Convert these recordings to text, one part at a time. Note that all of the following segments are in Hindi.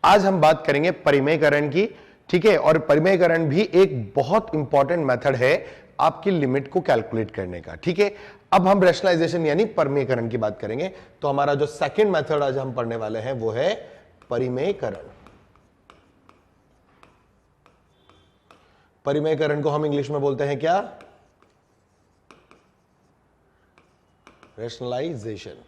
आज हम बात करेंगे परिमेयकरण की, ठीक है। और परिमेयकरण भी एक बहुत इंपॉर्टेंट मेथड है आपकी लिमिट को कैलकुलेट करने का, ठीक है। अब हम रैशनलाइजेशन यानी परिमेयकरण की बात करेंगे। तो हमारा जो सेकंड मेथड आज हम पढ़ने वाले हैं वो है परिमेयकरण। परिमेयकरण को हम इंग्लिश में बोलते हैं क्या? रैशनलाइजेशन।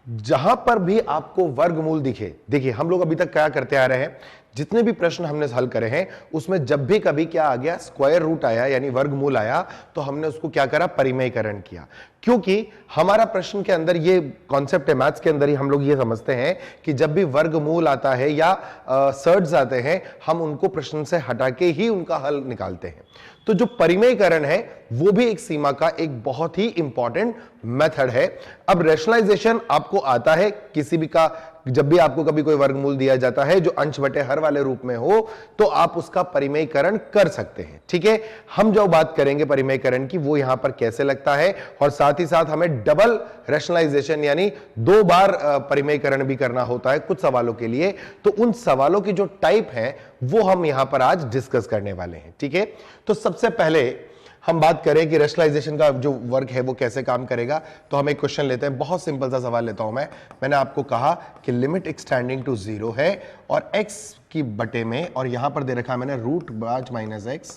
जहां पर भी आपको वर्गमूल दिखे, देखिए हम लोग अभी तक क्या करते आ रहे हैं, जितने भी प्रश्न हमने हल करे हैं उसमें जब भी कभी क्या आ गया, स्क्वायर रूट आया यानी वर्गमूल आया, तो हमने उसको क्या करा, परिमेयकरण किया। क्योंकि हमारा प्रश्न के अंदर ये कॉन्सेप्ट है, मैथ्स के अंदर ही हम लोग ये समझते हैं कि जब भी वर्गमूल आता है या सर्ड्स आते हैं, हम उनको प्रश्न से हटा के ही उनका हल निकालते हैं। तो जो परिमेयकरण है वो भी एक सीमा का एक बहुत ही इंपॉर्टेंट मेथड है। अब रैशनलाइजेशन आपको आता है किसी भी का, जब भी आपको कभी कोई वर्गमूल दिया जाता है जो अंश बटे हर वाले रूप में हो, तो आप उसका परिमेयकरण कर सकते हैं, ठीक है। हम जो बात करेंगे परिमेयकरण की वो यहां पर कैसे लगता है, और साथ ही साथ हमें डबल रैशनलाइजेशन यानी 2 बार परिमेयकरण भी करना होता है कुछ सवालों के लिए। तो उन सवालों की जो टाइप है वो हम यहां पर आज डिस्कस करने वाले हैं, ठीक है। तो सबसे पहले हम बात करें कि रैशनलाइजेशन का जो वर्क है वो कैसे काम करेगा, तो हम एक क्वेश्चन लेते हैं। बहुत सिंपल सा सवाल लेता हूं मैंने आपको कहा कि लिमिट एक्सटेंडिंग टू 0 है और x की बटे में, और यहां पर दे रखा है मैंने √5 - x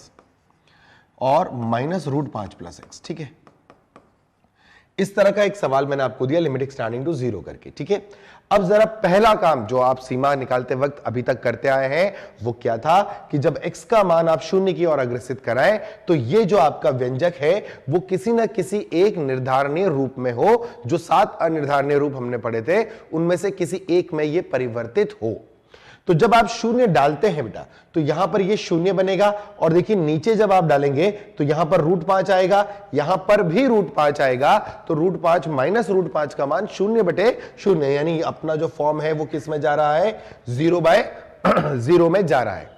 और -√5 + x, ठीक है। इस तरह का एक सवाल मैंने आपको दिया लिमिट एक्सटेंडिंग टू 0 करके, ठीक है। अब जरा पहला काम जो आप सीमा निकालते वक्त अभी तक करते आए हैं वो क्या था कि जब x का मान आप 0 की ओर अग्रसित कराएं तो ये जो आपका व्यंजक है वो किसी ना किसी एक निर्धारणीय रूप में हो, जो 7 अनिर्धारणीय रूप हमने पढ़े थे उनमें से किसी एक में ये परिवर्तित हो। तो जब आप 0 डालते हैं बेटा तो यहां पर ये 0 बनेगा, और देखिए नीचे जब आप डालेंगे तो यहां पर √5 आएगा, यहां पर भी √5 आएगा, तो √5 - √5 का मान 0/0, यानी अपना जो फॉर्म है वो किस में जा रहा है, 0/0 में जा रहा है।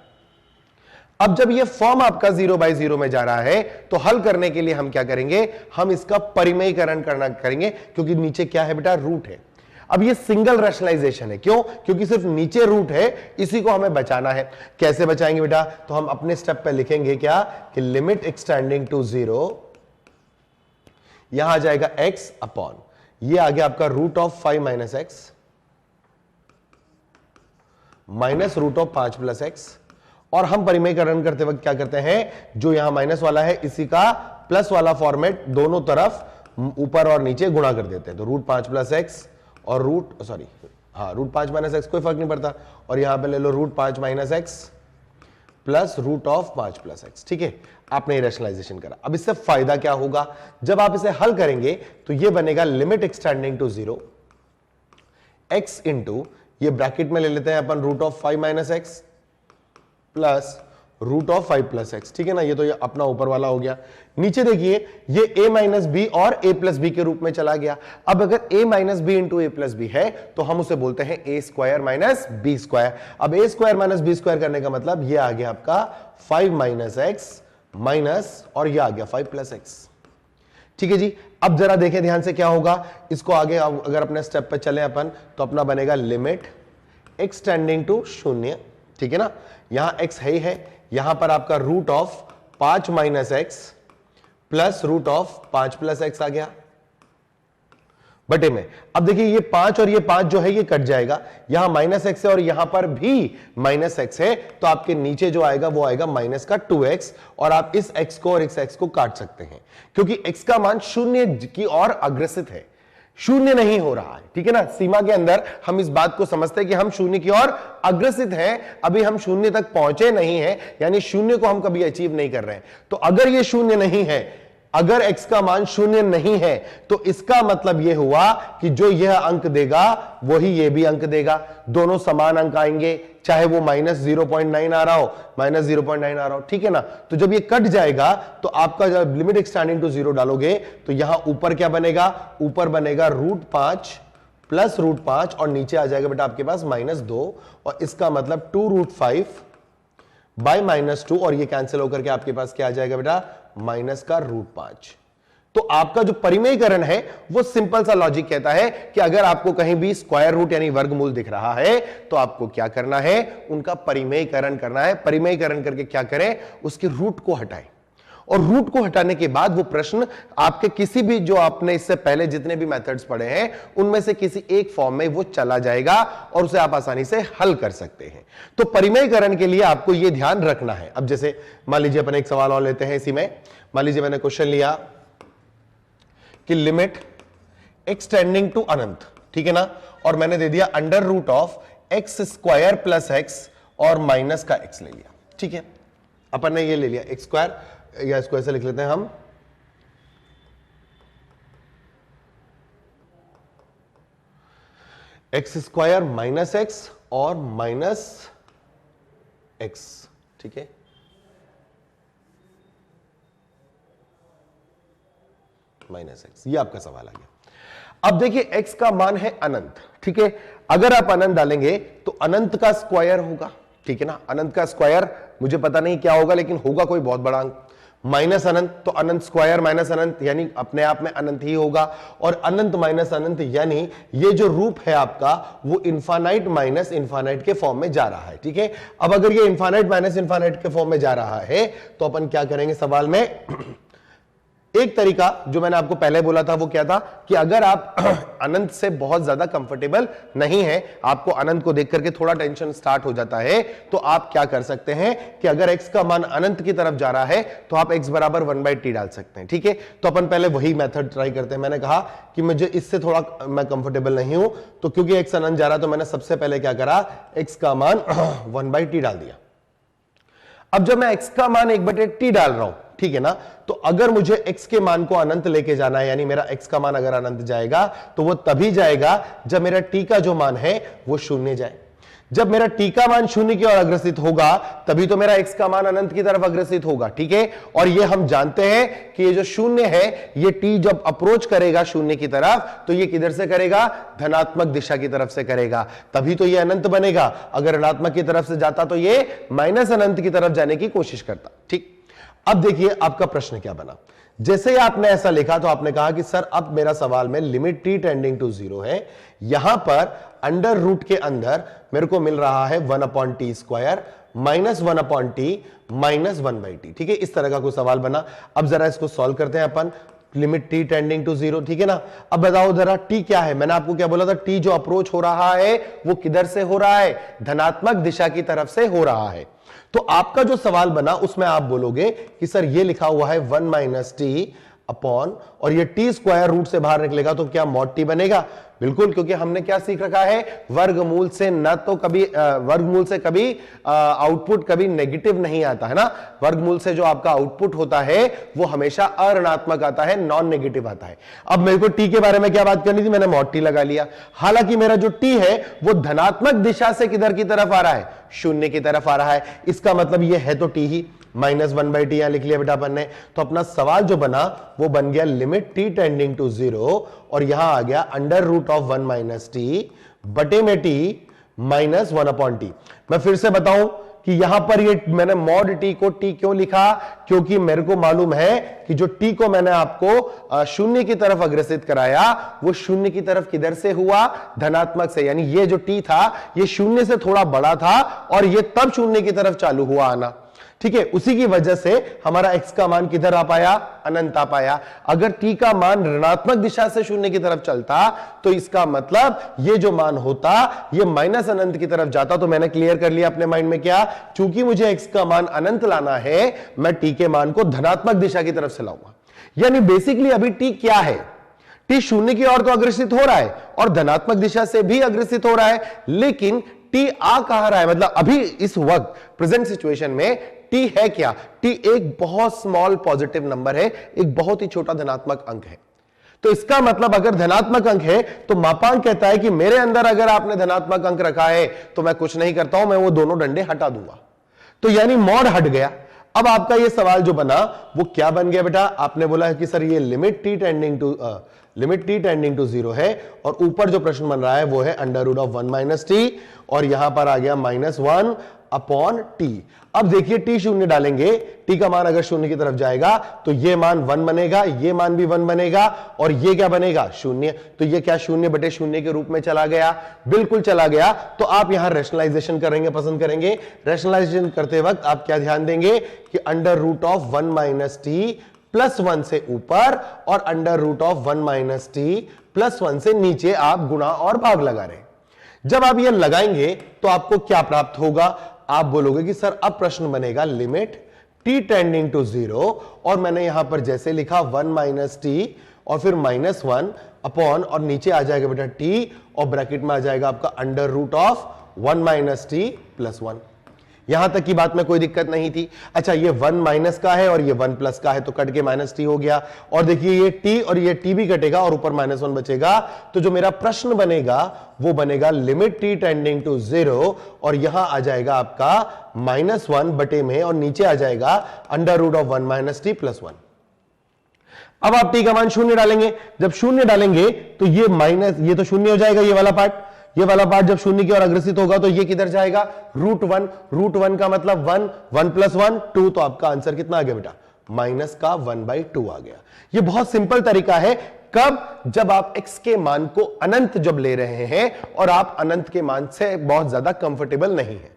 अब जब ये फॉर्म आपका 0/0 में जा रहा है तो हल करने के लिए हम क्या करेंगे, हम इसका परिमेयकरण करेंगे, क्योंकि नीचे क्या है बेटा, रूट है। अब ये सिंगल रैशनलाइजेशन है, क्यों? क्योंकि सिर्फ नीचे रूट है, इसी को हमें बचाना है। कैसे बचाएंगे बेटा, तो हम अपने स्टेप पे लिखेंगे क्या कि लिमिट एक्सटेंडिंग टू 0, यहां आ जाएगा x अपॉन, ये आ गया आपका √5 - x माइनस √5 + x। और हम परिमेयकरण करते वक्त क्या करते हैं, जो यहां माइनस वाला है इसी का प्लस वाला फॉर्मेट दोनों तरफ ऊपर और नीचे गुणा कर देते हैं। तो √5 + x और √5 - x कोई फर्क नहीं पड़ता, और यहां पे ले लो √5 - x प्लस √5 + x, ठीक है। आपने रैशनलाइजेशन करा। अब इससे फायदा क्या होगा, जब आप इसे हल करेंगे तो ये बनेगा limit extending to 0 x into, ये ब्रैकेट में ले लेते हैं अपन √5 - x प्लस √5 + x, ठीक है ना। ये तो ये अपना ऊपर वाला हो गया। नीचे देखिए ये a - b और a + b के रूप में चला गया। अब अगर a - b into a + b है तो हम उसे बोलते हैं a² - b²। अब a² - b² करने का मतलब ये आ गया आपका 5 - x माइनस, और ये आ गया 5 + x, ठीक है जी। अब जरा देखें ध्यान से क्या होगा, इसको आगे अगर अपने स्टेप पे चले अपन तो अपना बनेगा लिमिट एक्सटेंडिंग टू 0, ठीक है ना। यहां x है, यहां पर आपका √5 - x प्लस √5 + x आ गया बटे में। अब देखिए ये 5 और ये 5 जो है ये कट जाएगा, यहां -x है और यहां पर भी -x है, तो आपके नीचे जो आएगा वो आएगा माइनस का 2x, और आप इस x को और इस x को काट सकते हैं, क्योंकि x का मान 0 की ओर अग्रसित है, 0 नहीं हो रहा है, ठीक है ना। सीमा के अंदर हम इस बात को समझते हैं कि हम 0 की ओर अग्रसित हैं, अभी हम 0 तक पहुंचे नहीं हैं, यानी 0 को हम कभी अचीव नहीं कर रहे हैं। तो अगर ये 0 नहीं है, अगर x का मान 0 नहीं है, तो इसका मतलब यह हुआ कि जो यह अंक देगा वही ये भी अंक देगा, दोनों समान अंक आएंगे, चाहे वो -0.9 आ रहा हो, -0.9 आ रहा हो, ठीक है ना। तो जब ये कट जाएगा तो आपका जब लिमिट एक्सटेंडिंग टू 0 डालोगे तो यहां ऊपर क्या बनेगा, ऊपर बनेगा √5 प्लस √5, और नीचे आ जाएगा बेटा आपके पास -2, और इसका मतलब 2√5 बाय -2, और ये कैंसिल होकर के आपके पास क्या आ जाएगा बेटा, माइनस का √5। तो आपका जो परिमेयकरण है वो सिंपल सा लॉजिक कहता है कि अगर आपको कहीं भी स्क्वायर रूट यानी वर्गमूल दिख रहा है तो आपको क्या करना है, उनका परिमेयकरण करना है। परिमेयकरण करके क्या करें, उसके रूट को हटाएं, और रूट को हटाने के बाद वो प्रश्न आपके किसी भी, जो आपने इससे पहले जितने भी मेथड्स पढ़े हैं उनमें से किसी एक फॉर्म में वो चला जाएगा और उसे आप आसानी से हल कर सकते हैं। तो परिमेयकरण के लिए आपको ये ध्यान रखना है। अब जैसे मान लीजिए अपन एक सवाल और लेते हैं इसी में। मान लीजिए मैंने क्वेश्चन लिया कि लिमिट एक्स टेंडिंग टू अनंत, ठीक है ना, और मैंने दे दिया under root of x square plus x और माइनस का एक्स ले लिया, ठीक है। अपन ने ये ले लिया एक्स स्क्वायर, या इसको ऐसे लिख लेते हैं हम, एक्स स्क्वायर माइनस एक्स और माइनस एक्स, ठीक है। माइनस एक्स, ये आपका सवाल आ गया। अब देखिए एक्स का मान है अनंत, ठीक है। अगर आप अनंत डालेंगे तो अनंत का स्क्वायर होगा, ठीक है ना। अनंत का स्क्वायर मुझे पता नहीं क्या होगा, लेकिन होगा कोई बहुत बड़ा अंक। माइनस अनंत, तो अनंत स्क्वायर माइनस अनंत यानी अपने आप में अनंत ही होगा, और अनंत माइनस अनंत यानी ये जो रूप है आपका वो इनफाइनाइट माइनस इनफाइनाइट के फॉर्म में जा रहा है, ठीक है। अब अगर ये इनफाइनाइट माइनस इनफाइनाइट के फॉर्म में जा रहा है तो अपन क्या करेंगे सवाल में, एक तरीका जो मैंने आपको पहले बोला था वो क्या था कि अगर आप अनंत से बहुत ज्यादा कंफर्टेबल नहीं है, आपको अनंत को देख करके थोड़ा टेंशन स्टार्ट हो जाता है, तो आप क्या कर सकते हैं कि अगर x का मान अनंत की तरफ जा रहा है तो आप x बराबर 1/t डाल सकते हैं, ठीक है। तो अपन पहले वही मेथड ट्राई करते हैं। मैंने कहा कि मुझे इससे थोड़ा मैं कंफर्टेबल नहीं हूं, तो क्योंकि x अनंत जा रहा तो मैंने सबसे पहले क्या करा, x का मान 1/t डाल दिया। अब जब मैं x का मान 1/t डाल रहा हूं, ठीक है ना, तो अगर मुझे x के मान को अनंत लेके जाना है, यानी मेरा x का मान अगर अनंत जाएगा तो वो तभी जाएगा जब मेरा t का जो मान है वो शून्य जाए। जब मेरा t का मान शून्य की ओर अग्रसित होगा तभी तो मेरा x का मान अनंत की तरफ अग्रसित होगा, ठीक है। और ये हम जानते हैं कि ये जो शून्य है, ये t जब अप्रोच करेगा शून्य की तरफ तो ये किधर से करेगा, धनात्मक दिशा की तरफ से करेगा, तभी तो ये अनंत बनेगा। अगर ऋणात्मक की तरफ से जाता तो ये माइनस अनंत की तरफ जाने की कोशिश करता, ठीक। अब देखिए आपका प्रश्न क्या बना। जैसे ही आपने ऐसा लिखा तो आपने कहा कि सर अब मेरा सवाल में लिमिट t टेंडिंग टू 0 है, यहां पर अंडर रूट के अंदर मेरे को मिल रहा है 1/t square minus 1/t minus 1/t, ठीक है। इस तरह का कोई सवाल बना। अब जरा इसको सॉल्व करते हैं अपन। लिमिट t टेंडिंग टू 0, ठीक है ना। अब बताओ जरा t क्या है, मैंने आपको क्या बोला था, t जो अप्रोच हो रहा है वो किधर से हो रहा है, धनात्मक दिशा की तरफ से हो रहा है। तो आपका जो सवाल बना उसमें आप बोलोगे कि सर ये लिखा हुआ है 1 - t अपॉन, और ये t स्क्वायर रूट से बाहर निकलेगा तो क्या मॉड t बनेगा। बिल्कुल, क्योंकि हमने क्या सीख रखा है, वर्गमूल से न तो कभी वर्गमूल से कभी आउटपुट कभी नेगेटिव नहीं आता है ना। वर्गमूल से जो आपका आउटपुट होता है वो हमेशा अऋणात्मक आता है, नॉन नेगेटिव आता है। अब मेरे को t के बारे में क्या बात करनी थी, मैंने मॉड t लगा लिया। हालांकि मेरा जो t है वो धनात्मक दिशा से किधर की तरफ आ रहा है, शून्य की तरफ आ रहा है। इसका मतलब ये है तो t ही, -1/t यहां लिख लिया बेटा अपन ने। तो अपना सवाल जो बना वो बन गया लिमिट t टेंडिंग टू 0, और यहां आ गया अंडर रूट ऑफ 1 - t बटे में t माइनस 1/t। मैं फिर से बताऊं कि यहां पर ये मैंने मॉड t को t क्यों लिखा, क्योंकि मेरे को मालूम है कि जो t को मैंने आपको शून्य की तरफ अग्रसित कराया वो शून्य की तरफ किधर से हुआ, धनात्मक से। यानी ये जो t था ये शून्य से थोड़ा बड़ा था और ये तब शून्य की तरफ चालू हुआ आना, ठीक है। उसी की वजह से हमारा x का मान किधर आ पाया, अनंत आ पाया। अगर t का मान ऋणात्मक दिशा से शून्य की तरफ चलता तो इसका मतलब ये जो मान होता ये माइनस अनंत की तरफ जाता। तो मैंने क्लियर कर लिया अपने माइंड में क्या, चूंकि मुझे x का मान अनंत लाना है, मैं t के मान को धनात्मक दिशा की तरफ से लाऊंगा। यानी बेसिकली अभी t क्या है, t शून्य की ओर तो अग्रसित हो रहा है और धनात्मक दिशा से भी अग्रसित हो रहा है, लेकिन t आ कहां रहा है, मतलब अभी इस वक्त प्रेजेंट सिचुएशन में t है क्या, t एक बहुत स्मॉल पॉजिटिव नंबर है, एक बहुत ही छोटा धनात्मक अंक है। तो इसका मतलब अगर धनात्मक अंक है तो मापांक कहता है कि मेरे अंदर अगर आपने धनात्मक अंक रखा है तो मैं कुछ नहीं करता हूं, मैं वो दोनों डंडे हटा दूंगा। तो यानी मॉड हट गया। अब आपका ये सवाल जो बना वो क्या बन गया बेटा, आपने बोला है कि सर ये limit t tending to limit t tending to 0 है, और ऊपर जो प्रश्न बन रहा है वो है under root of 1 minus t, और यहां पर आ गया -1 अपॉन टी। अब देखिए t शून्य डालेंगे, t का मान अगर शून्य की तरफ जाएगा तो ये मान 1 बनेगा, ये मान भी 1 बनेगा, और ये क्या बनेगा शून्य। तो ये क्या शून्य बटे शून्य के रूप में चला गया, बिल्कुल चला गया। तो आप यहां रैशनलाइजेशन करेंगे, पसंद करेंगे। रैशनलाइजेशन करते वक्त आप क्या ध्यान देंगे कि under root of 1 minus t plus 1 से ऊपर और under root of 1 minus t plus 1 से नीचे आप गुणा और भाग लगा रहे हैं। जब आप ये लगाएंगे तो आपको क्या प्राप्त होगा, आप बोलोगे कि सर अब प्रश्न बनेगा लिमिट t टेंडिंग टू 0, और मैंने यहां पर जैसे लिखा 1 माइनस टी और फिर -1 अपॉन, और नीचे आ जाएगा बेटा t, और ब्रैकेट में आ जाएगा आपका under root of 1 minus t plus 1। यहां तक की बात में कोई दिक्कत नहीं थी। अच्छा, ये 1 माइनस का है और ये 1 प्लस का है, तो कट के माइनस टी हो गया, और देखिए ये t और ये t भी कटेगा और ऊपर -1 बचेगा। तो जो मेरा प्रश्न बनेगा वो बनेगा लिमिट t टेंडिंग टू 0, और यहां आ जाएगा आपका -1 बटे में, और नीचे आ जाएगा under root of 1 minus t plus 1। अब आप t का मान शून्य डालेंगे, जब शून्य डालेंगे तो ये माइनस, ये तो शून्य हो जाएगा, ये वाला पार्ट जब शून्य की ओर अग्रसित होगा तो ये किधर जाएगा, √1 का मतलब 1 प्लस 1 2, तो आपका आंसर कितना आ गया बेटा, माइनस का 1/2 आ गया। ये बहुत सिंपल तरीका है। कब, जब आप x के मान को अनंत जब ले रहे हैं और आप अनंत के मान से बहुत ज्यादा कंफर्टेबल नहीं है,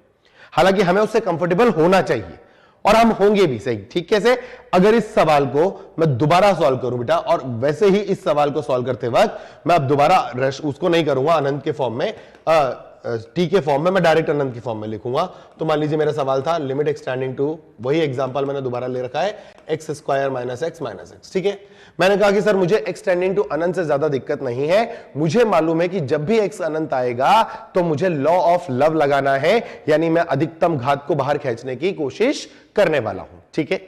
हालांकि हमें उससे कंफर्टेबल होना चाहिए और हम होंगे भी। सही, ठीक कैसे, अगर इस सवाल को मैं दोबारा सॉल्व करूं बेटा, और वैसे ही इस सवाल को सॉल्व करते वक्त मैं अब दोबारा उसको नहीं करूंगा अनंत के फॉर्म में, टी के फॉर्म में, मैं डायरेक्ट अनंत की फॉर्म में लिखूंगा। तो मान लीजिए मेरा सवाल था लिमिट एक्स टेंडिंग टू, वही एग्जांपल मैंने दोबारा ले रखा है, x स्क्वायर माइनस x, ठीक है। मैंने कहा कि सर मुझे x टेंडिंग टू अनंत से ज्यादा दिक्कत नहीं है, मुझे मालूम है कि जब भी x अनंत आएगा तो मुझे लॉ ऑफ लव लगाना है, यानी मैं अधिकतम घात को बाहर खींचने की कोशिश करने वाला हूं, ठीक है।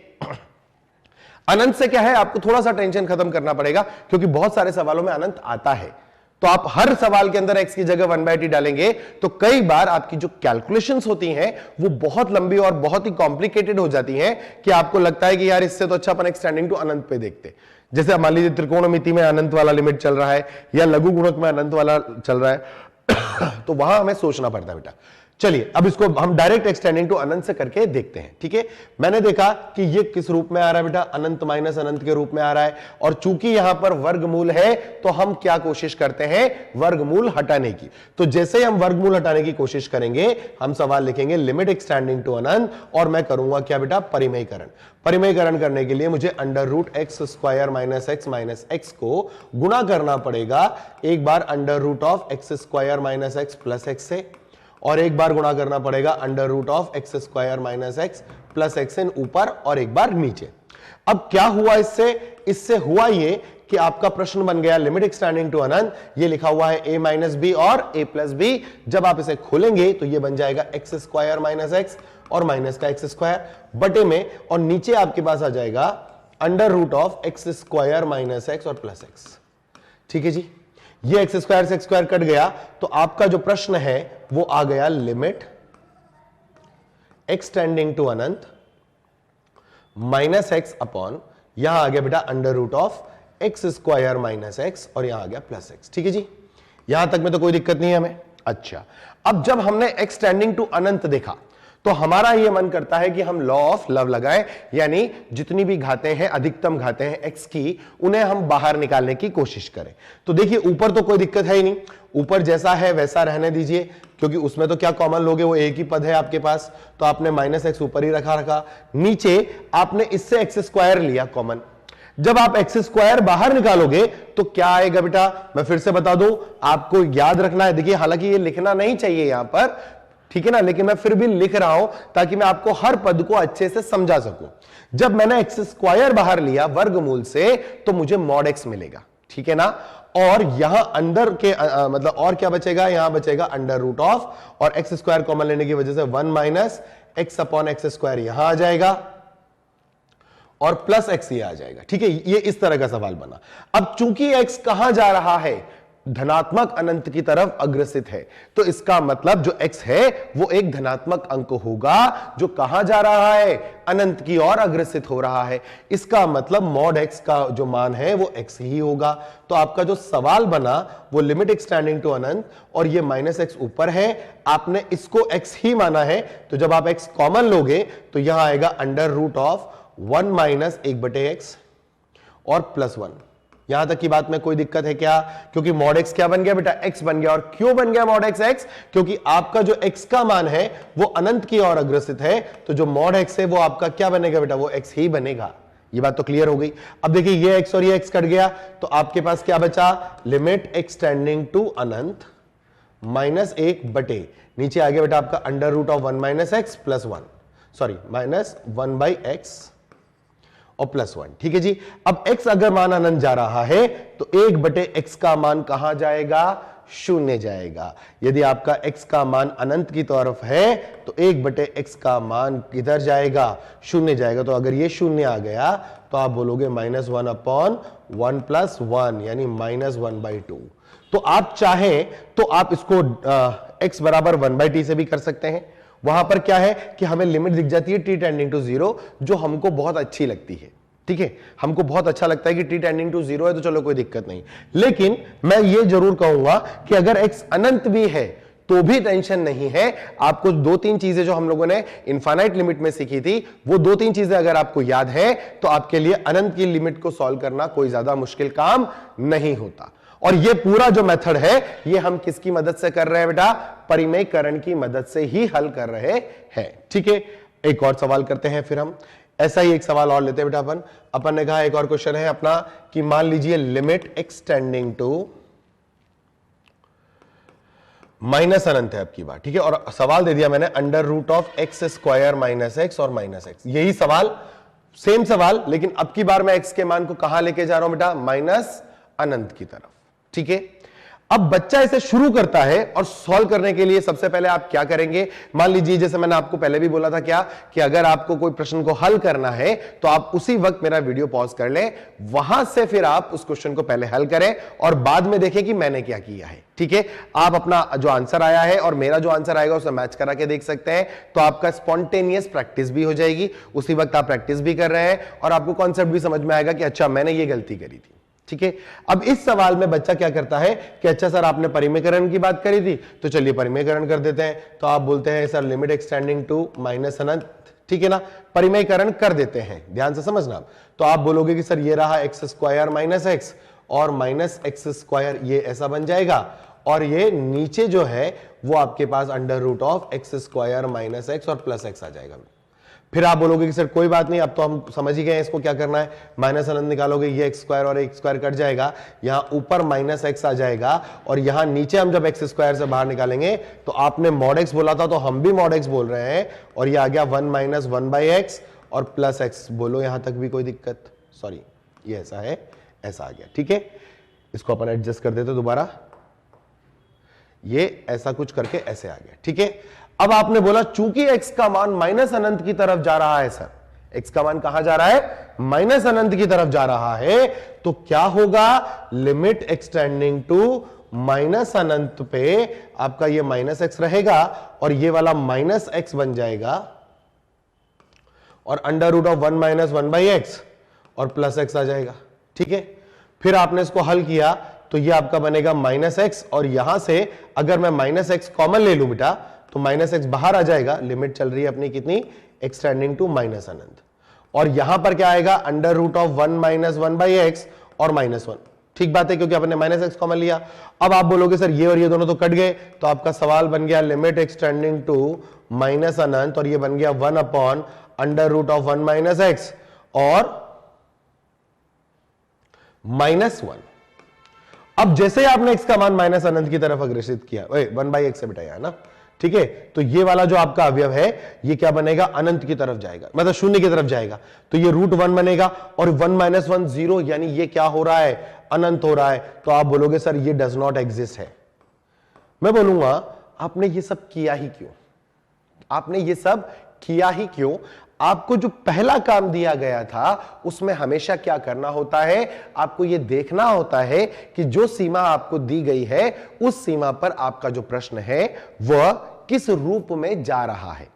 अनंत से क्या है, आपको थोड़ा सा टेंशन खत्म करना पड़ेगा, क्योंकि बहुत सारे सवालों में अनंत आता है। तो आप हर सवाल के अंदर x की जगह 1/t डालेंगे तो कई बार आपकी जो कैलकुलेशंस होती हैं वो बहुत लंबी और बहुत ही कॉम्प्लिकेटेड हो जाती हैं कि आपको लगता है कि यार इससे तो अच्छा अपन x टेंडिंग टू अनंत पे देखते। जैसे मान लीजिए त्रिकोणमिति में अनंत वाला लिमिट चल रहा है या लघु गुणक में अनंत वाला चल रहा है तो वहां हमें सोचना पड़ता है बेटा। चलिए अब इसको हम डायरेक्ट एक्सटेंडिंग टू अनंत से करके देखते हैं, ठीक है। मैंने देखा कि ये किस रूप में आ रहा है बेटा, अनंत माइनस अनंत के रूप में आ रहा है, और चूंकि यहां पर वर्गमूल है तो हम क्या कोशिश करते हैं, वर्गमूल हटाने की। तो जैसे ही हम वर्गमूल हटाने की कोशिश करेंगे हम सवाल लिखेंगे लिमिट एक्सटेंडिंग टू अनंत, और मैं करूंगा क्या बेटा, परिमेयकरण। परिमेयकरण करने के लिए मुझे under root x square minus x को गुणा करना पड़ेगा, एक बार under root of x square minus x plus x से, और एक बार गुणा करना पड़ेगा under root of x square minus x plus x इन ऊपर और एक बार नीचे। अब क्या हुआ इससे हुआ ये कि आपका प्रश्न बन गया लिमिट एक्सटेंडिंग टू अनंत, ये लिखा हुआ है a माइनस बी और a प्लस बी। जब आप इसे खोलेंगे तो ये बन जाएगा एक्स स्क्वायर माइनस एक्स और माइनस का एक्स स्क्वायर बटे में, और नीचे आपके पास आ जाएगा under root of x square minus x और प्लस एक्स, ठीक है जी। ये एक्स स्क्वायर से एक्स स्क्वायर कट गया, तो आपका जो प्रश्न है वो आ गया लिमिट एक्स टेंडिंग टू अनंत माइनस एक्स अपॉन, यहां आ गया बेटा under root of x square minus x और यहां आ गया प्लस एक्स, ठीक है जी। यहां तक में तो कोई दिक्कत नहीं है हमें। अच्छा, अब जब हमने एक्स टेंडिंग टू अनंत देखा तो हमारा यह मन करता है कि हम लॉ ऑफ लव लगाएं, यानी जितनी भी घातें हैं, अधिकतम घातें हैं एक्स की, उन्हें हम बाहर निकालने की कोशिश करें। तो देखिए ऊपर तो कोई दिक्कत है ही नहीं, ऊपर जैसा है वैसा रहने दीजिए, क्योंकि उसमें तो क्या कॉमन लोगे, वो एक ही पद है आपके पास, तो आपने माइनस एक्स ऊपर ही रखा। नीचे आपने इससे एक्स स्क्वायर लिया कॉमन। जब आप एक्स स्क्वायर बाहर निकालोगे तो क्या आएगा बेटा, मैं फिर से बता दूं, आपको याद रखना है। देखिए हालांकि ये लिखना नहीं चाहिए यहां पर, ठीक है ना, लेकिन मैं फिर भी लिख रहा हूं ताकि मैं आपको हर पद को अच्छे से समझा सकूं। जब मैंने एक्स स्क्वायर बाहर लिया वर्गमूल से तो मुझे मॉड एक्स मिलेगा, ठीक है ना। और यहां अंदर के मतलब और क्या बचेगा, यहां बचेगा अंडर रूट ऑफ, और एक्स स्क्वायर कॉमन लेने की वजह से 1 minus x upon x square यहां आ जाएगा और प्लस एक्स ये आ जाएगा, ठीक है। ये इस तरह का सवाल बना। अब चूंकि एक्स कहां जा रहा है, धनात्मक अनंत की तरफ अग्रसित है। तो इसका मतलब जो x है वो एक धनात्मक अंक होगा जो कहां जा रहा है, अनंत की ओर अग्रसित हो रहा है। इसका मतलब मॉड x का जो मान है वो x ही होगा। तो आपका जो सवाल बना वो लिमिट एक्सटेंडिंग टू अनंत, और ये -x ऊपर है, आपने इसको x ही माना है। तो जब आप x कॉमन लोगे तो यहां आएगा √1 - 1/x और +1। यहां तक की बात में कोई दिक्कत है क्या? क्योंकि मॉड x क्या बन गया बेटा, x बन गया। और क्यों बन गया मॉड x? क्योंकि आपका जो x का मान है वो अनंत की ओर अग्रसित है, तो जो मॉड x है वो आपका क्या बनेगा बेटा, वो x ही बनेगा। ये बात तो क्लियर हो गई। अब देखिए ये x और ये x कट गया, तो आपके पास क्या बचा, लिमिट एक्सटेंडिंग टू अनंत -1 बटे, नीचे आ गया बेटा आपका √1 - x +1, सॉरी -1/x और +1। ठीक है जी। अब x अगर मान अनंत जा रहा है तो 1/x का मान कहां जाएगा, 0 जाएगा। यदि आपका x का मान अनंत की तरफ है तो 1/x का मान किधर जाएगा, 0 जाएगा। तो अगर ये 0 आ गया तो आप बोलोगे -1/1 + 1 यानी -1/2। तो आप चाहें तो आप इसको x बराबर 1/t से भी कर सकते हैं। वहां पर क्या है कि हमें लिमिट दिख जाती है t टेंडिंग टू 0, जो हमको बहुत अच्छी लगती है। ठीक है, हमको बहुत अच्छा लगता है कि t टेंडिंग टू 0 है तो चलो कोई दिक्कत नहीं। लेकिन मैं ये जरूर कहूंगा कि अगर x अनंत भी है तो भी टेंशन नहीं है। आपको 2-3 चीजें जो हम लोगों ने इनफाइनाइट लिमिट में सीखी थी, वो 2-3 चीजें अगर आपको याद है तो आपके लिए अनंत की लिमिट को सॉल्व करना कोई ज्यादा मुश्किल काम नहीं होता। और ये पूरा जो मेथड है ये हम किसकी मदद से कर रहे हैं बेटा, परिमेयकरण की मदद से ही हल कर रहे हैं। ठीक है, एक और सवाल करते हैं फिर हम। ऐसा ही एक सवाल और लेते हैं बेटा अपन ने कहा एक और क्वेश्चन है अपना कि मान लीजिए लिमिट एक्सटेंडिंग टू माइनस अनंत है आपकी बात। ठीक है, और सवाल दे दिया मैंने √(x² - x और -x। यही सवाल, सेम सवाल, लेकिन अब की बार मैं x के मान को कहां लेके जा रहा हूं बेटा, माइनस अनंत की तरफ। ठीक है, अब बच्चा इसे शुरू करता है और सॉल्व करने के लिए सबसे पहले आप क्या करेंगे, मान लीजिए जैसे मैंने आपको पहले भी बोला था क्या कि अगर आपको कोई प्रश्न को हल करना है तो आप उसी वक्त मेरा वीडियो पॉज कर लें, वहां से फिर आप उस क्वेश्चन को पहले हल करें और बाद में देखें कि मैंने क्या किया है। ठीक है, आप अपना जो आंसर आया है और मेरा जो आंसर आएगा उसे मैच करा के देख सकते हैं, तो आपका स्पॉन्टेनियस प्रैक्टिस भी हो जाएगी। उसी वक्त आप प्रैक्टिस भी कर रहे हैं और आपको कॉन्सेप्ट भी समझ में आएगा कि अच्छा मैंने ये गलती करी थी। ठीक है, अब इस सवाल में बच्चा क्या करता है कि अच्छा सर आपने परिमेयकरण की बात करी थी तो चलिए परिमेयकरण कर देते हैं। तो आप बोलते हैं sir limit extending to minus अनंत, ठीक है ना, परिमेयकरण कर देते हैं, ध्यान से समझना। तो आप बोलोगे कि सर ये रहा x² - x और -x², ये ऐसा बन जाएगा और ये नीचे जो है वो आपके पास √(x² - x और +x आ जाएगा। फिर आप बोलोगे कि सर कोई बात नहीं, अब तो हम समझ ही गए हैं इसको क्या करना है, माइनस अनंत निकालोगे, ये x² और x² कट जाएगा, यहां ऊपर -x आ जाएगा और यहां नीचे हम जब x² से बाहर निकालेंगे तो आपने mod x बोला था तो हम भी mod x बोल रहे हैं और ये आ गया 1 - 1/x और +x। बोलो यहां तक भी कोई दिक्कत, सॉरी ये ऐसा है, ऐसा आ गया। ठीक है, इसको अपन एडजस्ट कर देते दोबारा, ये ऐसा कुछ करके ऐसे आ गया। ठीक है, अब आपने बोला चूंकि x का मान माइनस अनंत की तरफ जा रहा है, सर x का मान कहां जा रहा है, माइनस अनंत की तरफ जा रहा है, तो क्या होगा, लिमिट एक्सटेंडिंग टू माइनस अनंत पे आपका ये -x रहेगा और ये वाला -x बन जाएगा और √(1 - 1/x और +x आ जाएगा। ठीक है, फिर आपने इसको हल किया तो ये आपका बनेगा -x और यहां से अगर मैं -x कॉमन ले लूं बेटा तो -x बाहर आ जाएगा। लिमिट चल रही है अपनी कितनी, एक्सटेंडिंग टू माइनस अनंत, और यहां पर क्या आएगा √(1 - 1/x और -1। ठीक बात है, क्योंकि आपने -x कॉमन लिया। अब आप बोलोगे सर ये और ये दोनों तो कट गए, तो आपका सवाल बन गया लिमिट एक्सटेंडिंग टू माइनस अनंत और ये बन गया 1/√(1 - x और -1। अब जैसे आपने x का मान माइनस अनंत की तरफ अग्रसित किया, 1/x से बिठाया है ना, ठीक है, तो ये वाला जो आपका अवयव है ये क्या बनेगा, अनंत की तरफ जाएगा, मतलब 0 की तरफ जाएगा, तो ये √1 बनेगा और 1 - 1 0, यानी ये क्या हो रहा है, अनंत हो रहा है। तो आप बोलोगे सर ये डज नॉट एग्जिस्ट है। मैं बोलूंगा आपने ये सब किया ही क्यों, आपने ये सब किया ही क्यों? आपको जो पहला काम दिया गया था उसमें हमेशा क्या करना होता है, आपको यह देखना होता है कि जो सीमा आपको दी गई है उस सीमा पर आपका जो प्रश्न है वह किस रूप में जा रहा है।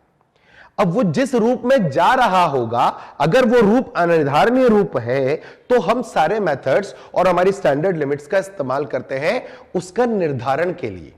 अब वो जिस रूप में जा रहा होगा, अगर वो रूप अनिर्धारणीय रूप है तो हम सारे मेथड्स और हमारी स्टैंडर्ड लिमिट्स का इस्तेमाल करते हैं उसका निर्धारण के लिए,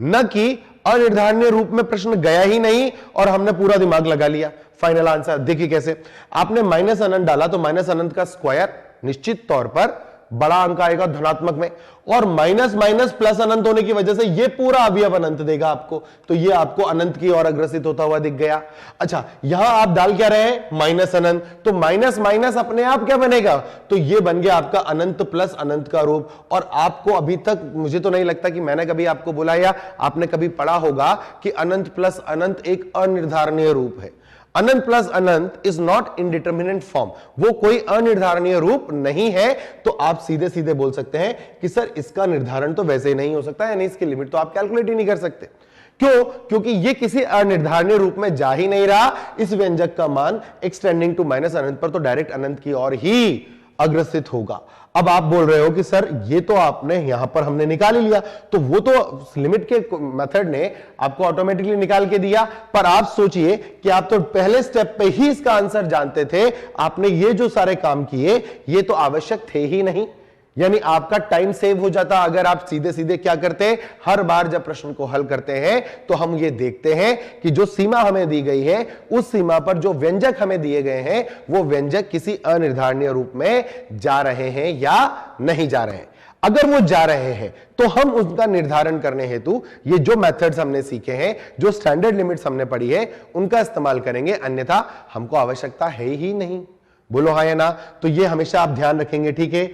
न कि अनिर्धारणीय रूप में प्रश्न गया ही नहीं और हमने पूरा दिमाग लगा लिया फाइनल आंसर। देखिए कैसे, आपने माइनस अनंत डाला तो माइनस अनंत का स्क्वायर निश्चित तौर पर बड़ा अंक आएगा धनात्मक में, और माइनस माइनस प्लस अनंत होने की वजह से यह पूरा अवयव अनंत देगा आपको, तो यह आपको अनंत की ओर अग्रसित होता हुआ दिख गया। अच्छा, यहां आप डाल क्या रहे हैं, माइनस अनंत, तो माइनस माइनस अपने आप क्या बनेगा, तो यह बन गया आपका अनंत प्लस अनंत का रूप। और आपको अभी तक मुझे तो नहीं लगता कि मैंने कभी आपको बुलाया, आपने कभी पढ़ा होगा कि अनंत प्लस अनंत एक अनिर्धारणीय रूप है। अनंत प्लस अनंत इज नॉट इंडिटर्मिनेंट फॉर्म, वो कोई अनिर्धारणीय रूप नहीं है। तो आप सीधे सीधे बोल सकते हैं कि सर इसका निर्धारण तो वैसे ही नहीं हो सकता, यानी इसकी लिमिट तो आप कैलकुलेट ही नहीं कर सकते। क्यों? क्योंकि ये किसी अनिर्धारणीय रूप में जा ही नहीं रहा। इस व्यंजक का मान एक्सटेंडिंग टू माइनस अनंत पर तो डायरेक्ट अनंत की ओर ही अग्रसित होगा। अब आप बोल रहे हो कि सर ये तो आपने यहां पर हमने निकाल ही लिया, तो वो तो लिमिट के मेथड ने आपको ऑटोमेटिकली निकाल के दिया, पर आप सोचिए कि आप तो पहले स्टेप पे ही इसका आंसर जानते थे, आपने ये जो सारे काम किए ये तो आवश्यक थे ही नहीं। यानी आपका टाइम सेव हो जाता अगर आप सीधे सीधे क्या करते, हर बार जब प्रश्न को हल करते हैं तो हम ये देखते हैं कि जो सीमा हमें दी गई है उस सीमा पर जो व्यंजक हमें दिए गए हैं वो व्यंजक किसी अनिर्धारणीय रूप में जा रहे हैं या नहीं जा रहे हैं। अगर वो जा रहे हैं तो हम उसका निर्धारण करने हेतु ये जो मेथड्स हमने सीखे हैं, जो स्टैंडर्ड लिमिट्स हमने पढ़ी है, उनका इस्तेमाल करेंगे, अन्यथा हमको आवश्यकता है ही नहीं। बोलो हाँ या ना? तो ये हमेशा आप ध्यान रखेंगे, ठीक है।